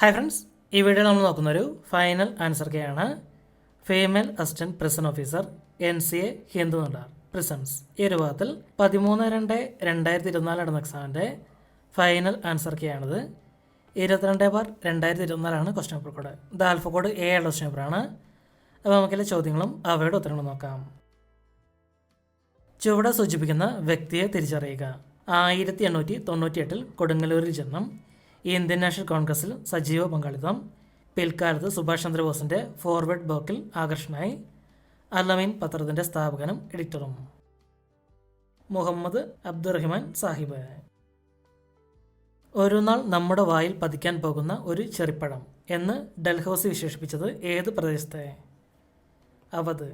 Hi friends, ഈ വീഡിയോ നമ്മൾ നോക്കുന്നൊരു ഫൈനൽ ആൻസർ കെയാണ്. Female assistant prison officer NCA Hindu Nadar prisons. ഈ ഒരു ഭാഗത്തിൽ 13/2/2024 നടന്ന എക്സാമിൻ്റെ ഫൈനൽ ആൻസർ കെയാണിത്. 22/2024 ക്വസ്റ്റ്യൻ പേപ്പർ കോഡ്. ഇത് ആൽഫ കോഡ് A ഉള്ള ക്വസ്റ്റ്യൻ പേപ്പറാണ്. അപ്പോൾ നമുക്കെല്ലാ ചോദ്യങ്ങളും അവയുടെ ഉത്തരങ്ങളും നോക്കാം. ചുവടെ സൂചിപ്പിക്കുന്ന വ്യക്തിയെ തിരിച്ചറിയുക. 1898 കൊടുങ്ങല്ലൂരിൽ ജന്മം. ഇന്ത്യൻ നാഷണൽ കോൺഗ്രസിൽ സജീവ പങ്കാളിത്തം. പിൽക്കാലത്ത് സുഭാഷ് ചന്ദ്രബോസിൻ്റെ ഫോർവേഡ് ബ്ലോക്കിൽ ആകർഷണനായി. അൽ-അമീൻ പത്രത്തിൻ്റെ സ്ഥാപകനും എഡിറ്ററും. മുഹമ്മദ് അബ്ദുറഹിമാൻ സാഹിബ്. ഒരു നാൾ നമ്മുടെ വായിൽ പതിക്കാൻ പോകുന്ന ഒരു ചെറിപ്പഴം എന്ന് ഡൽഹൌസി വിശേഷിപ്പിച്ചത് ഏത് പ്രദേശത്തെ? അവധ്.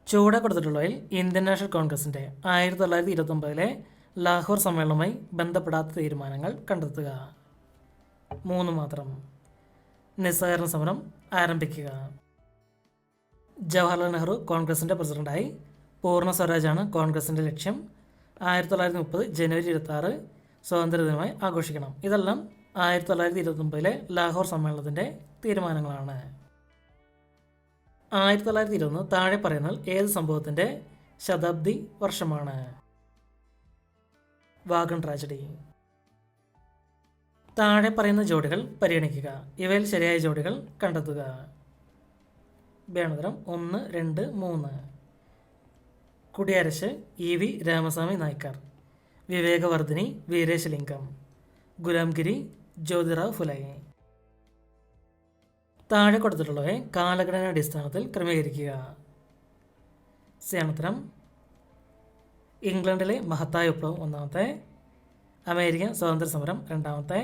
ചുവടെ കൊടുത്തിട്ടുള്ളതിൽ ഇന്ത്യൻ നാഷണൽ കോൺഗ്രസിൻ്റെ 1929 ലാഹോർ സമ്മേളനവുമായി ബന്ധപ്പെടാത്ത തീരുമാനങ്ങൾ കണ്ടെത്തുക. 3 മാത്രം. നിസ്സഹകരണ സമരം ആരംഭിക്കുക. ജവഹർലാൽ നെഹ്റു കോൺഗ്രസിൻ്റെ പ്രസിഡന്റായി. പൂർണ്ണ സ്വരാജാണ് കോൺഗ്രസിൻ്റെ ലക്ഷ്യം. 1930 ജനുവരി 26 സ്വാതന്ത്ര്യദിനമായി ആഘോഷിക്കണം. ഇതെല്ലാം 1929 ലാഹോർ സമ്മേളനത്തിൻ്റെ തീരുമാനങ്ങളാണ്. 1920 താഴെ പറയുന്നതിൽ ഏത് സംഭവത്തിൻ്റെ ശതാബ്ദി വർഷമാണ്? Wagon tragedy. താഴെ പറയുന്ന ജോഡികൾ പരിഗണിക്കുക. ഇവയിൽ ശരിയായ ജോഡികൾ കണ്ടെത്തുക. വേണുതരം 1, 2, 3. കുടിയാരശ് EV രാമസ്വാമി നായ്ക്കർ. വിവേകവർദ്ധിനി വീരേശലിംഗം. ഗുലാംഗിരി ജ്യോതിറാവ് ഫുലെ. താഴെ കൊടുത്തിട്ടുള്ളവയെ കാലഘടനാടിസ്ഥാനത്തിൽ ക്രമീകരിക്കുക. സേനോത്തരം. ഇംഗ്ലണ്ടിലെ മഹത്തായ വിപ്ലവം 1ാമത്തെ. അമേരിക്കൻ സ്വാതന്ത്ര്യ സമരം 2ാമത്തെ.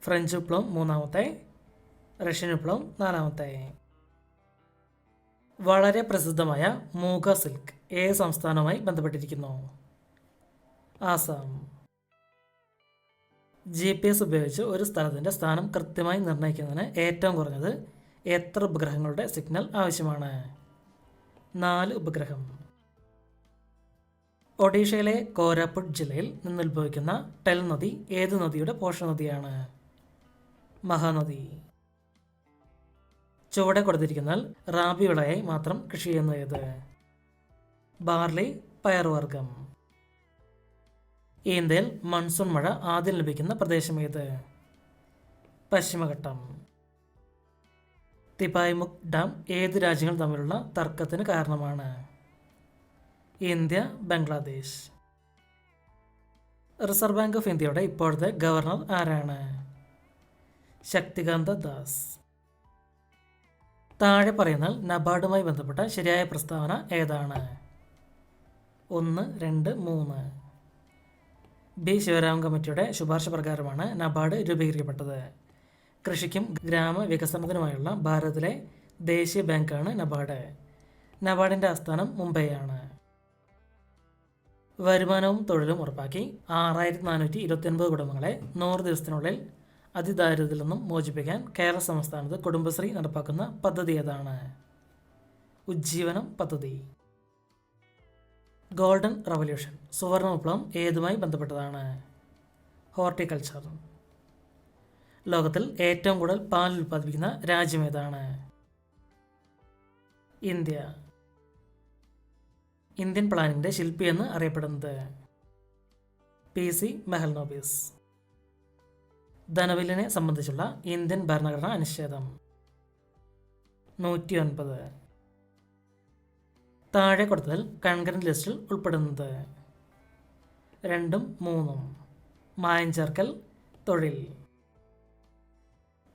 ഫ്രഞ്ച് വിപ്ലവം 3ാമത്തെ. റഷ്യൻ വിപ്ലവം 4ാമത്തെ. വളരെ പ്രസിദ്ധമായ മൂഗ സിൽക്ക് ഏത് സംസ്ഥാനവുമായി ബന്ധപ്പെട്ടിരിക്കുന്നു? ആസാം. GPS ഉപയോഗിച്ച് ഒരു സ്ഥലത്തിൻ്റെ സ്ഥാനം കൃത്യമായി നിർണ്ണയിക്കുന്നതിന് ഏറ്റവും കുറഞ്ഞത് എത്ര ഉപഗ്രഹങ്ങളുടെ സിഗ്നൽ ആവശ്യമാണ്? 4 ഉപഗ്രഹം. ഒഡീഷയിലെ കോരാപുട്ട് ജില്ലയിൽ നിന്നുത്ഭവിക്കുന്ന ടെൽ നദി ഏത് നദിയുടെ പോഷക നദിയാണ്? മഹാനദി. ചുവടെ കൊടുത്തിരിക്കുന്നതിൽ റാബി വിളയായി മാത്രം കൃഷി ചെയ്യുന്ന ഏത്? ബാർലി, പയറുവർഗം. ഇന്ത്യയിൽ മൺസൂൺ മഴ ആദ്യം ലഭിക്കുന്ന പ്രദേശം ഏത്? പശ്ചിമഘട്ടം. തിപായ്മുഖ് ഡാം ഏത് രാജ്യങ്ങൾ തമ്മിലുള്ള തർക്കത്തിന് കാരണമാണ്? India, Bangladesh. Reserve bank of ഇന്ത്യയുടെ ഇപ്പോഴത്തെ ഗവർണർ ആരാണ്? ശക്തികാന്ത ദാസ്. താഴെ പറയുന്ന നബാർഡുമായി ബന്ധപ്പെട്ട ശരിയായ പ്രസ്താവന ഏതാണ്? 1, 2, 3. B. ശിവരാമൻ കമ്മിറ്റിയുടെ ശുപാർശ പ്രകാരമാണ് നബാർഡ് രൂപീകരിക്കപ്പെട്ടത്. കൃഷിക്കും ഗ്രാമവികസനത്തിനുമായുള്ള ഭാരതത്തിലെ ദേശീയ ബാങ്കാണ് നബാർഡ്. നബാർഡിൻ്റെ ആസ്ഥാനം മുംബൈയാണ്. വരുമാനവും തൊഴിലും ഉറപ്പാക്കി 6429 കുടുംബങ്ങളെ 100 ദിവസത്തിനുള്ളിൽ അതിദാരിദ്ര്യത്തിൽ നിന്നും മോചിപ്പിക്കാൻ കേരള സംസ്ഥാനത്ത് കുടുംബശ്രീ നടപ്പാക്കുന്ന പദ്ധതി ഏതാണ്? ഉജ്ജീവനം പദ്ധതി. ഗോൾഡൻ റവല്യൂഷൻ സുവർണ വിപ്ലവം ഏതുമായി ബന്ധപ്പെട്ടതാണ്? ഹോർട്ടിക്കൾച്ചർ. ലോകത്തിൽ ഏറ്റവും കൂടുതൽ പാൽ ഉൽപ്പാദിപ്പിക്കുന്ന രാജ്യം ഏതാണ്? ഇന്ത്യ. ഇന്ത്യൻ പ്ലാനിൻ്റെ ശില്പി എന്ന് അറിയപ്പെടുന്നത്? PC മെഹൽനോബിസ്. ധനബില്ലിനെ സംബന്ധിച്ചുള്ള ഇന്ത്യൻ ഭരണഘടനാ അനുച്ഛേദം 109. താഴെ കൊടുത്തതിൽ കൺകറന്റ് ലിസ്റ്റിൽ ഉൾപ്പെടുന്നത്? 2ഉം 3ഉം. മായം ചേർക്കൽ, തൊഴിൽ.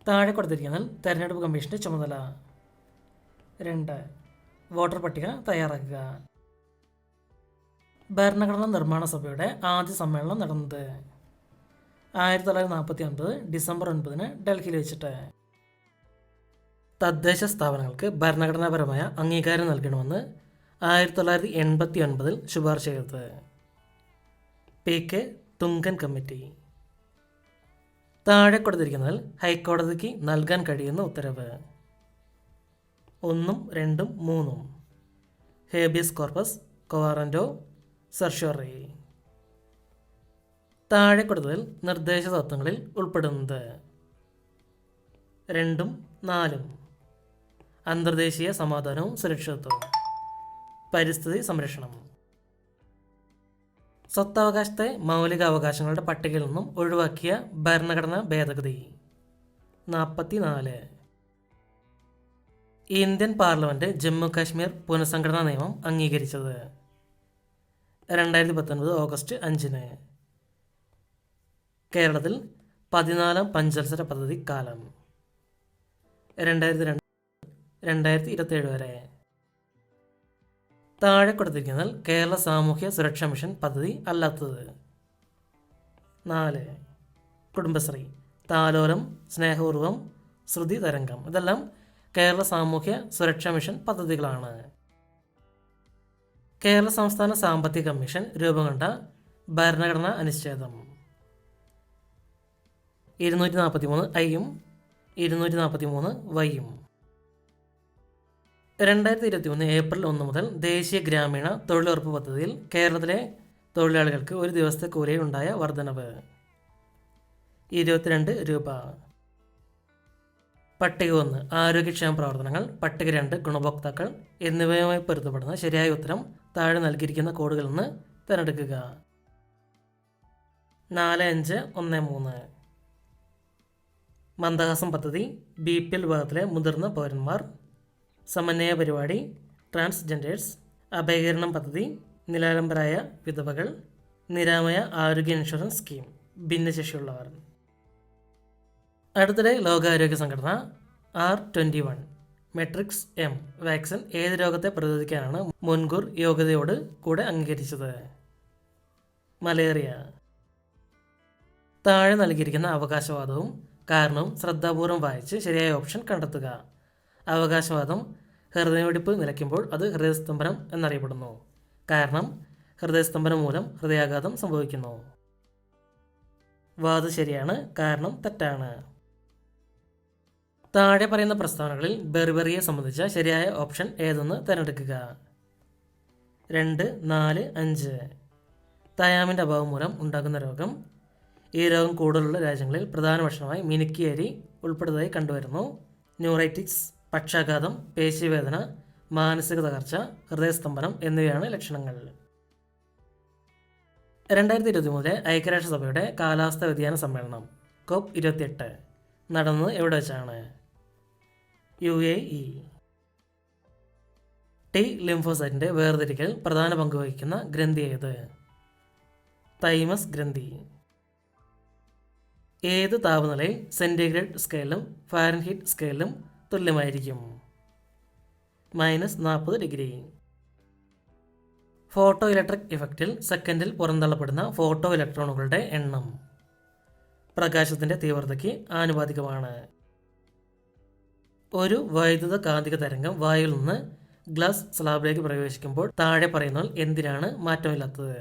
താഴെ കൊടുത്തിരിക്കുന്നതിൽ തെരഞ്ഞെടുപ്പ് കമ്മീഷൻ്റെ ചുമതല? 2. വോട്ടർ പട്ടിക തയ്യാറാക്കുക. ഭരണഘടനാ നിർമ്മാണ സഭയുടെ ആദ്യ സമ്മേളനം നടന്നത്? 1949 ഡിസംബർ 9 ഡൽഹിയിൽ വെച്ചിട്ട്. തദ്ദേശ സ്ഥാപനങ്ങൾക്ക് ഭരണഘടനാപരമായ അംഗീകാരം നൽകണമെന്ന് 1989 ശുപാർശ ചെയ്തത്? PK Thungan committee. താഴെ കൊടുത്തിരിക്കുന്നതിൽ ഹൈക്കോടതിക്ക് നൽകാൻ കഴിയുന്ന ഉത്തരവ്? 1, 2, 3. Habeas corpus, quo warranto, certiorari. താഴെ കൊടുത്തതിൽ നിർദ്ദേശ തത്വങ്ങളിൽ ഉൾപ്പെടുന്നത്? 2ഉം 4ഉം. അന്തർദേശീയ സമാധാനവും സുരക്ഷിതത്വവും. പരിസ്ഥിതി സംരക്ഷണം. സ്വത്തവകാശത്തെ മൗലിക അവകാശങ്ങളുടെ പട്ടികയിൽ നിന്നും ഒഴിവാക്കിയ ഭരണഘടനാ ഭേദഗതി. 44. ഇന്ത്യൻ പാർലമെന്റ് ജമ്മു കാശ്മീർ പുനഃസംഘടനാ നിയമം അംഗീകരിച്ചത്. 2019 ഓഗസ്റ്റ് 5. കേരളത്തിൽ 14ാം പഞ്ചവത്സര പദ്ധതി കാലം 2002-2027 വരെ. താഴെ കൊടുത്തിരിക്കുന്നതിൽ കേരള സാമൂഹ്യ സുരക്ഷാ മിഷൻ പദ്ധതി അല്ലാത്തത്. 4. കുടുംബശ്രീ, താലോലം, സ്നേഹപൂർവം, ശ്രുതി തരംഗം ഇതെല്ലാം കേരള സാമൂഹ്യ സുരക്ഷാ മിഷൻ പദ്ധതികളാണ്. കേരള സംസ്ഥാന സാമ്പത്തിക കമ്മീഷൻ രൂപം കൊണ്ട ഭരണഘടനാ അനുച്ഛേദം 243 ഐയും 243 വൈയും. 2023 ഏപ്രിൽ 1 മുതൽ ദേശീയ ഗ്രാമീണ തൊഴിലുറപ്പ് പദ്ധതിയിൽ കേരളത്തിലെ തൊഴിലാളികൾക്ക് ഒരു ദിവസത്തെ കൂലിയിൽ ഉണ്ടായ വർധനവ് 22 രൂപ. പട്ടിക 1 ആരോഗ്യക്ഷേമ പ്രവർത്തനങ്ങൾ, പട്ടിക 2 ഗുണഭോക്താക്കൾ എന്നിവയുമായി പൊരുത്തപ്പെടുന്ന ശരിയായ ഉത്തരം താഴെ നൽകിയിരിക്കുന്ന കോഡുകളിൽ നിന്ന് തിരഞ്ഞെടുക്കുക. 4513. മന്ദഹാസം പദ്ധതി BPL വിഭാഗത്തിലെ മുതിർന്ന പൗരന്മാർ. സമന്വയ പരിപാടി ട്രാൻസ്ജെൻഡേഴ്സ്. അഭയകരണം പദ്ധതി നിരാലംബരായ വിധവകൾ. നിരാമയ ആരോഗ്യ ഇൻഷുറൻസ് സ്കീം ഭിന്നശേഷിയുള്ളവർ. അടുത്തിടെ ലോകാരോഗ്യ സംഘടന R21 മെട്രിക്സ് M വാക്സിൻ ഏത് രോഗത്തെ പ്രതിരോധിക്കാനാണ് മുൻകൂർ യോഗ്യതയോട് കൂടെ അംഗീകരിച്ചത്? മലേറിയ. താഴെ നൽകിയിരിക്കുന്ന അവകാശവാദവും കാരണവും ശ്രദ്ധാപൂർവം വായിച്ച് ശരിയായ ഓപ്ഷൻ കണ്ടെത്തുക. അവകാശവാദം ഹൃദയമിടിപ്പ് നിലയ്ക്കുമ്പോൾ അത് ഹൃദയസ്തംഭനം എന്നറിയപ്പെടുന്നു. കാരണം ഹൃദയസ്തംഭനം മൂലം ഹൃദയാഘാതം സംഭവിക്കുന്നു. വാദം ശരിയാണ്, കാരണം തെറ്റാണ്. താഴെ പറയുന്ന പ്രസ്താവനകളിൽ ബെർബറിയെ സംബന്ധിച്ച ശരിയായ ഓപ്ഷൻ ഏതെന്ന് തിരഞ്ഞെടുക്കുക. 2, 4, 5. തയാമിൻ്റെ അഭാവം മൂലം ഉണ്ടാകുന്ന രോഗം. ഈ രോഗം കൂടുതലുള്ള രാജ്യങ്ങളിൽ പ്രധാന ഭക്ഷണമായി മിനുക്കിയ അരി ഉൾപ്പെടുന്നതായി കണ്ടുവരുന്നു. ന്യൂറൈറ്റിക്സ്, പക്ഷാഘാതം, പേശിവേദന, മാനസിക തകർച്ച, ഹൃദയസ്തംഭനം എന്നിവയാണ് ലക്ഷണങ്ങൾ. 2023 ഐക്യരാഷ്ട്രസഭയുടെ കാലാവസ്ഥാ വ്യതിയാന സമ്മേളനം COP28 നടന്നത് എവിടെ വെച്ചാണ്? UAE. T ലിംഫോസൈറ്റിൻ്റെ വേർതിരിക്കൽ പ്രധാന പങ്ക് വഹിക്കുന്ന ഗ്രന്ഥി ഏത്? തൈമസ് ഗ്രന്ഥി. ഏത് താപനിലയിൽ സെൻറ്റിഗ്രേഡ് സ്കെയിലും ഫാരൻഹീറ്റ് സ്കെയിലും തുല്യമായിരിക്കും? -40 ഡിഗ്രി. ഫോട്ടോ ഇലക്ട്രിക് ഇഫക്റ്റിൽ സെക്കൻഡിൽ പുറന്തള്ളപ്പെടുന്ന ഫോട്ടോ ഇലക്ട്രോണുകളുടെ എണ്ണം പ്രകാശത്തിൻ്റെ തീവ്രതയ്ക്ക് ആനുപാതികമാണ്. ഒരു വൈദ്യുത കാന്തിക തരംഗം വായുവിൽ നിന്ന് ഗ്ലാസ് സ്ലാബിലേക്ക് പ്രവേശിക്കുമ്പോൾ താഴെ പറയുന്നതിൽ എന്തിനാണ് മാറ്റമില്ലാത്തത്?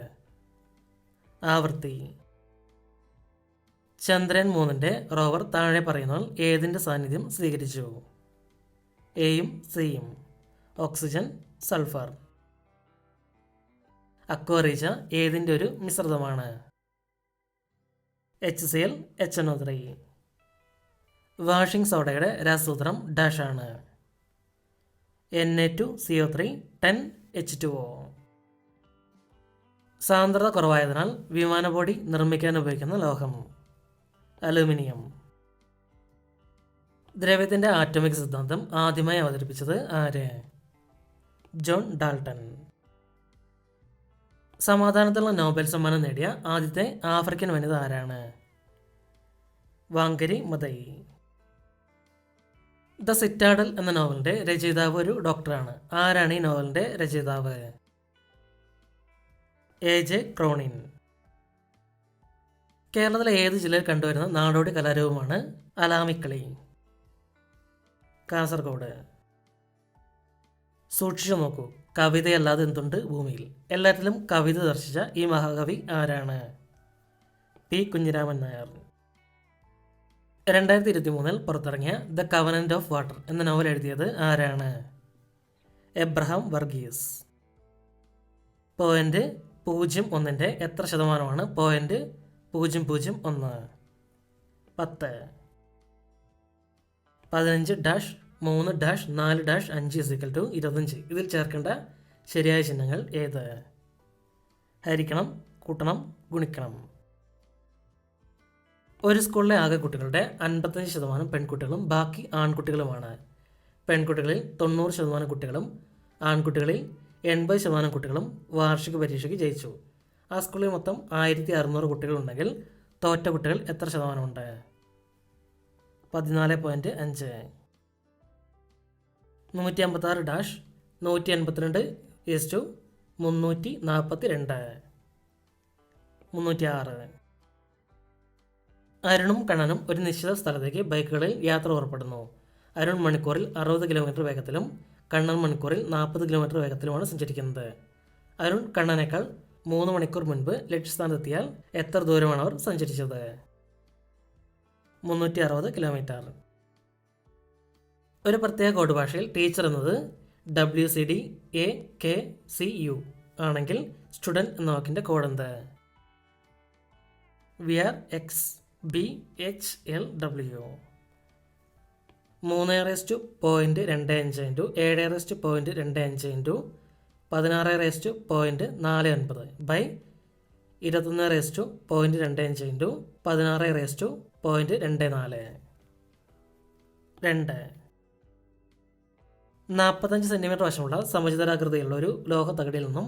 ആവൃത്തി. ചന്ദ്രൻ 3ൻ്റെ റോവർ താഴെ പറയുന്നതിൽ ഏതിൻ്റെ സാന്നിധ്യം സ്വീകരിച്ചു? എയും സിയും. Oxygen, sulphur. അക്വാറീജ ഏതിൻ്റെ ഒരു മിശ്രിതമാണ്? HCl HNO3. വാഷിംഗ് സോഡയുടെ രാസസൂത്രം ഡാഷാണ്. Na2CO3 10H2O. സാന്ദ്രത കുറവായതിനാൽ വിമാനബോഡി നിർമ്മിക്കാൻ ഉപയോഗിക്കുന്ന ലോഹം അലൂമിനിയം. ദ്രവ്യത്തിൻ്റെ ആറ്റോമിക് സിദ്ധാന്തം ആദ്യമായി അവതരിപ്പിച്ചത് ആര്? John Dalton. സമാധാനത്തിനുള്ള നോബൽ സമ്മാനം നേടിയ ആദ്യത്തെ ആഫ്രിക്കൻ വനിത ആരാണ്? വാങ്കരി മതൈ. ദ സിറ്റാഡൽ എന്ന നോവലിൻ്റെ രചയിതാവ് ഒരു ഡോക്ടറാണ്. ആരാണ് ഈ നോവലിൻ്റെ രചയിതാവ്? AJ Cronin. കേരളത്തിലെ ഏത് ജില്ലയിൽ കണ്ടുവരുന്ന നാടോടി കലാരൂപമാണ് അലാമിക്കളി? കാസർഗോഡ്. സൂക്ഷിച്ചു നോക്കൂ, കവിതയല്ലാതെ എന്തുണ്ട് ഭൂമിയിൽ? എല്ലാറ്റിലും കവിത ദർശിച്ച ഈ മഹാകവി ആരാണ്? P കുഞ്ഞിരാമൻ നായർ. 2023 പുറത്തിറങ്ങിയ ദ കവനന്റ് ഓഫ് വാട്ടർ എന്ന നോവൽ എഴുതിയത് ആരാണ്? എബ്രഹാം വർഗീസ്. 0.01ൻ്റെ എത്ര ശതമാനമാണ് 0.001? 10. 15-3-4-5 ഇതിൽ ചേർക്കേണ്ട ശരിയായ ചിഹ്നങ്ങൾ ഏത്? ഹരിക്കണം, കൂട്ടണം, ഗുണിക്കണം. ഒരു സ്കൂളിലെ ആകെ കുട്ടികളുടെ 55% പെൺകുട്ടികളും ബാക്കി ആൺകുട്ടികളുമാണ്. പെൺകുട്ടികളിൽ 90% കുട്ടികളും ആൺകുട്ടികളിൽ 80% കുട്ടികളും വാർഷിക പരീക്ഷയ്ക്ക് ജയിച്ചു. ആ സ്കൂളിൽ മൊത്തം 1600 കുട്ടികളുണ്ടെങ്കിൽ തോറ്റ കുട്ടികൾ എത്ര ശതമാനമുണ്ട്? 14.5. 156-182:342. 306. അരുണും കണ്ണനും ഒരു നിശ്ചിത സ്ഥലത്തേക്ക് ബൈക്കുകളിൽ യാത്ര പുറപ്പെടുന്നു. അരുൺ മണിക്കൂറിൽ 60 കിലോമീറ്റർ വേഗത്തിലും കണ്ണൻ മണിക്കൂറിൽ 40 കിലോമീറ്റർ വേഗത്തിലുമാണ് സഞ്ചരിക്കുന്നത്. അരുൺ കണ്ണനേക്കാൾ 3 മണിക്കൂർ മുൻപ് ലക്ഷ്യസ്ഥാനത്തെത്തിയാൽ എത്ര ദൂരമാണ് അവർ സഞ്ചരിച്ചത്? 360 കിലോമീറ്റർ. ഒരു പ്രത്യേക കോഡ് ഭാഷയിൽ ടീച്ചർ എന്നത് WCDAKCU ആണെങ്കിൽ സ്റ്റുഡൻറ് എന്ന വാക്കിൻ്റെ കോഡ് എന്ത്? VRXBHLW. 3.25 × 7.25 × 16.49 ബൈ 21.25 × 16.24. 2. 45 സെൻറ്റിമീറ്റർ വശമുള്ള സമചതുരാകൃതിയിലുള്ള ഒരു ലോഹ തകിടിൽ നിന്നും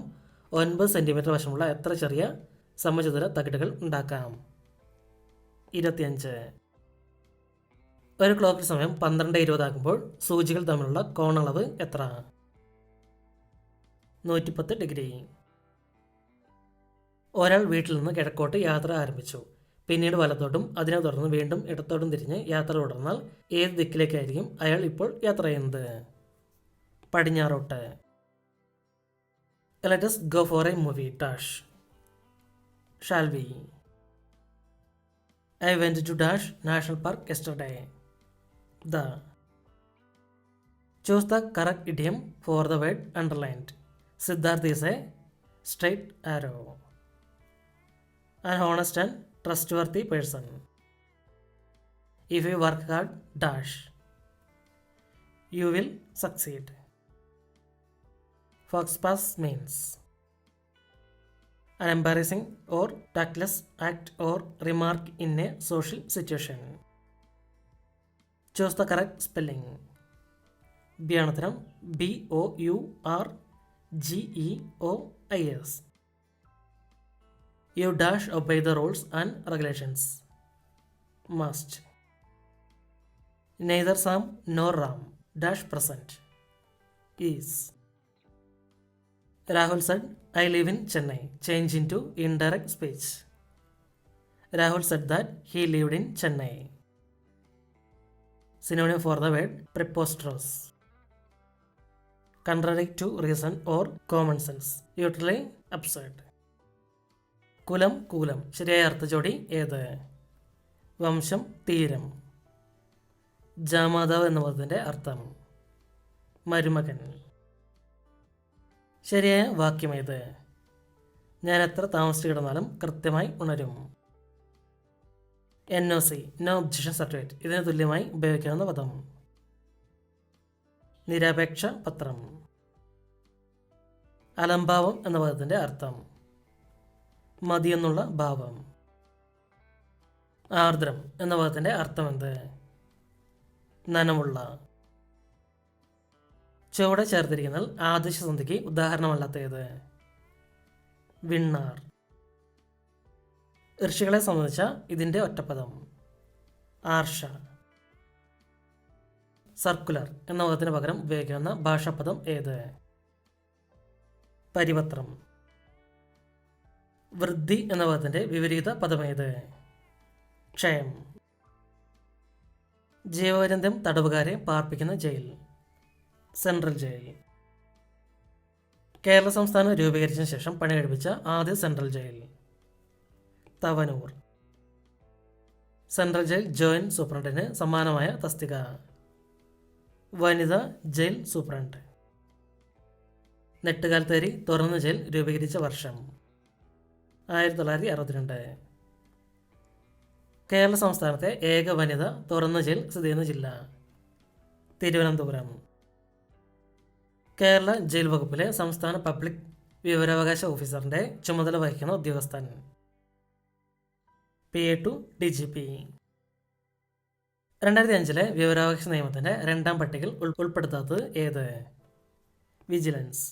9 സെൻറ്റിമീറ്റർ വശമുള്ള എത്ര ചെറിയ സമചതുര തകിടുകൾ ഉണ്ടാക്കാം? 25. ഒരു ക്ലോക്കിൽ സമയം 12:20 ആകുമ്പോൾ സൂചികൾ തമ്മിലുള്ള കോണളവ് എത്ര? 110 ഡിഗ്രി. ഒരാൾ വീട്ടിൽ നിന്ന് കിഴക്കോട്ട് യാത്ര ആരംഭിച്ചു. പിന്നീട് വലത്തോട്ടും അതിനെ തുടർന്ന് വീണ്ടും ഇടത്തോട്ടും തിരിഞ്ഞ് യാത്ര തുടർന്നാൽ ഏത് ദിക്കിലേക്കായിരിക്കും അയാൾ ഇപ്പോൾ യാത്ര ചെയ്യുന്നത്? പടിഞ്ഞാറോട്ട്. Let us go for a movie. Dash. Shall we? I went to Dash National Park yesterday. The. Choose the correct idiom for the word underlined. Siddharth is a straight arrow. An honest and trustworthy person. If you work hard, dash, you will succeed. Foxpass means an embarrassing or tactless act or remark in a social situation. Choose the correct spelling. Byanatharam BOURGEOIS. You dash obey the rules and regulations. Must. Neither Sam nor Ram dash present. Is. Rahul said, I live in Chennai. Change into indirect speech. Rahul said that he lived in Chennai. Synonym for the word preposterous. Contrary to reason or common sense. Utterly absurd. കുലം കൂലം ശരിയായ അർത്ഥജോടി ഏത്? വംശം തീരം. ജാമാതാവ് എന്ന പദത്തിൻ്റെ അർത്ഥം മരുമകൻ. ശരിയായ വാക്യം ഏത്? ഞാൻ എത്ര താമസിച്ച് കിടന്നാലും കൃത്യമായി ഉണരും. NOC നോ ഒബ്ജക്ഷൻ സർട്ടിഫിക്കറ്റ് ഇതിന് തുല്യമായി ഉപയോഗിക്കാവുന്ന പദം നിരപേക്ഷ പത്രം. അലംഭാവം എന്ന പദത്തിൻ്റെ അർത്ഥം മതിയെന്നുള്ള ഭാവം. ആർദ്രം എന്ന പദത്തിൻ്റെ അർത്ഥം എന്ത്? നനവുള്ള. ചുവടെ ചേർത്തിരിക്കുന്ന ആദേശസന്ധിക്ക് ഉദാഹരണമല്ലാത്തത്? വിണ്ണാർ. ഋഷികളെ സംബന്ധിച്ച ഇതിൻ്റെ ഒറ്റപ്പദം ആർഷ. സർക്കുലർ എന്ന പദത്തിന് പകരം ഉപയോഗിക്കുന്ന ഭാഷാപദം ഏത്? പരിപത്രം. വൃദ്ധി എന്ന പദത്തിൻ്റെ വിപരീത പദമേത്? ക്ഷയം. ജീവപര്യന്തം തടവുകാരെ പാർപ്പിക്കുന്ന ജയിൽ സെൻട്രൽ ജയിൽ. കേരള സംസ്ഥാനം രൂപീകരിച്ചതിന് ശേഷം പണി കഴിപ്പിച്ച ആദ്യ central jail Thavanur. Central jail joint സൂപ്രണ്ടിന് സമാനമായ തസ്തിക വനിതാ ജയിൽ സൂപ്രണ്ട്. നെട്ടുകാൽത്തേരി തുറന്ന ജയിൽ രൂപീകരിച്ച വർഷം 1962. കേരള സംസ്ഥാനത്തെ ഏക വനിത തുറന്ന ജയിൽ സ്ഥിതി ചെയ്യുന്ന ജില്ല തിരുവനന്തപുരം. കേരള ജയിൽ വകുപ്പിലെ സംസ്ഥാന പബ്ലിക് വിവരാവകാശ ഓഫീസറിൻ്റെ ചുമതല വഹിക്കുന്ന ഉദ്യോഗസ്ഥൻ. PA to DGP. 2005 വിവരാവകാശ നിയമത്തിൻ്റെ 2ാം പട്ടികയിൽ ഉൾപ്പെടുത്താത്തത് ഏത്? വിജിലൻസ്.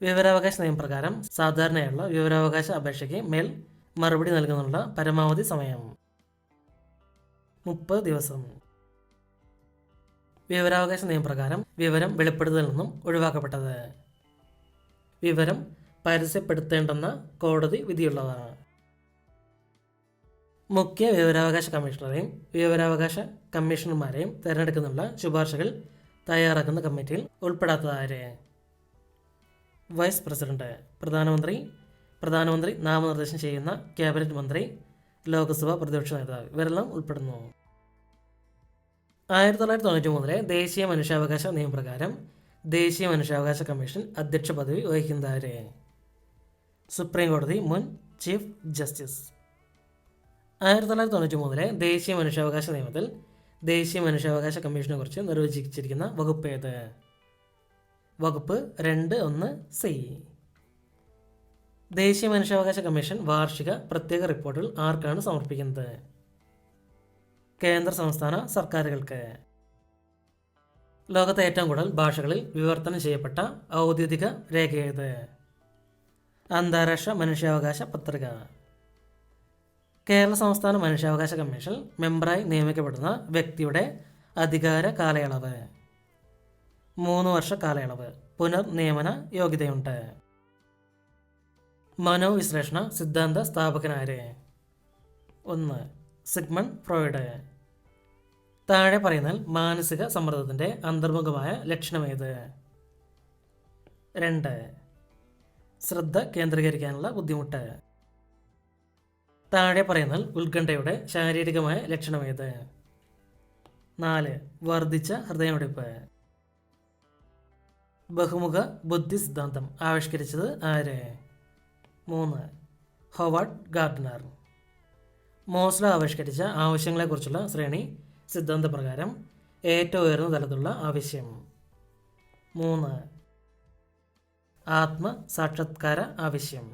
വിവരാവകാശ നിയമപ്രകാരം സാധാരണയുള്ള വിവരാവകാശ അപേക്ഷയ്ക്ക് മേൽ മറുപടി നൽകുന്നതിനുള്ള പരമാവധി സമയം 30 ദിവസം. വിവരാവകാശ നിയമപ്രകാരം വിവരം വെളിപ്പെടുത്തലിൽ നിന്നും ഒഴിവാക്കപ്പെട്ടത്. വിവരം പരസ്യപ്പെടുത്തേണ്ടെന്ന കോടതി വിധിയുള്ളതാണ്. മുഖ്യ വിവരാവകാശ കമ്മീഷണറെയും വിവരാവകാശ കമ്മീഷണർമാരെയും തിരഞ്ഞെടുക്കുന്നതിനുള്ള ശുപാർശകൾ തയ്യാറാക്കുന്ന കമ്മിറ്റിയിൽ ഉൾപ്പെടാത്തതാര്? Vice president. പ്രധാനമന്ത്രി നാമനിർദ്ദേശം ചെയ്യുന്ന ക്യാബിനറ്റ് മന്ത്രി, ലോക്സഭാ പ്രതിപക്ഷ നേതാവ് ഇവരെല്ലാം ഉൾപ്പെടുന്നു. 1993 ദേശീയ മനുഷ്യാവകാശ നിയമപ്രകാരം ദേശീയ മനുഷ്യാവകാശ കമ്മീഷൻ അധ്യക്ഷ പദവി വഹിക്കുന്നതാര്? സുപ്രീം കോടതി മുൻ ചീഫ് ജസ്റ്റിസ്. 1993 ദേശീയ മനുഷ്യാവകാശ നിയമത്തിൽ ദേശീയ മനുഷ്യാവകാശ കമ്മീഷനെ കുറിച്ച് നിർവചിച്ചിരിക്കുന്ന വകുപ്പ് ഏത്? വകുപ്പ് 2(1)(c). ദേശീയ മനുഷ്യാവകാശ കമ്മീഷൻ വാർഷിക പ്രത്യേക റിപ്പോർട്ടുകൾ ആർക്കാണ് സമർപ്പിക്കുന്നത്? കേന്ദ്ര സംസ്ഥാന സർക്കാരുകൾക്ക്. ലോകത്തെ ഏറ്റവും കൂടുതൽ ഭാഷകളിൽ വിവർത്തനം ചെയ്യപ്പെട്ട ഔദ്യോഗിക രേഖ ഏത്? അന്താരാഷ്ട്ര മനുഷ്യാവകാശ പത്രിക. കേരള സംസ്ഥാന മനുഷ്യാവകാശ കമ്മീഷൻ മെമ്പറായി നിയമിക്കപ്പെടുന്ന വ്യക്തിയുടെ അധികാര കാലയളവ് 3 വർഷ കാലയളവ്. പുനർനിയമന യോഗ്യതയുണ്ട്. മനോവിശ്ലേഷണ സിദ്ധാന്ത സ്ഥാപകനാര്? 1. Sigmund Freud. താഴെ പറയുന്നതിൽ മാനസിക സമ്മർദ്ദത്തിൻ്റെ അന്തർമുഖമായ ലക്ഷണമേത്? 2. ശ്രദ്ധ കേന്ദ്രീകരിക്കാനുള്ള ബുദ്ധിമുട്ട്. താഴെ പറയുന്നതിൽ ഉത്കണ്ഠയുടെ ശാരീരികമായ ലക്ഷണമേത്? 4. വർദ്ധിച്ച ഹൃദയമിടിപ്പ്. ബഹുമുഖ ബുദ്ധി സിദ്ധാന്തം ആവിഷ്കരിച്ചത് ആര്? 3. Howard Gardner. മോസ്ലോ ആവിഷ്കരിച്ച ആവശ്യങ്ങളെക്കുറിച്ചുള്ള ശ്രേണി സിദ്ധാന്തപ്രകാരം ഏറ്റവും ഉയർന്ന തലത്തിലുള്ള ആവശ്യം. 3. ആത്മസാക്ഷാത്കാര ആവശ്യം.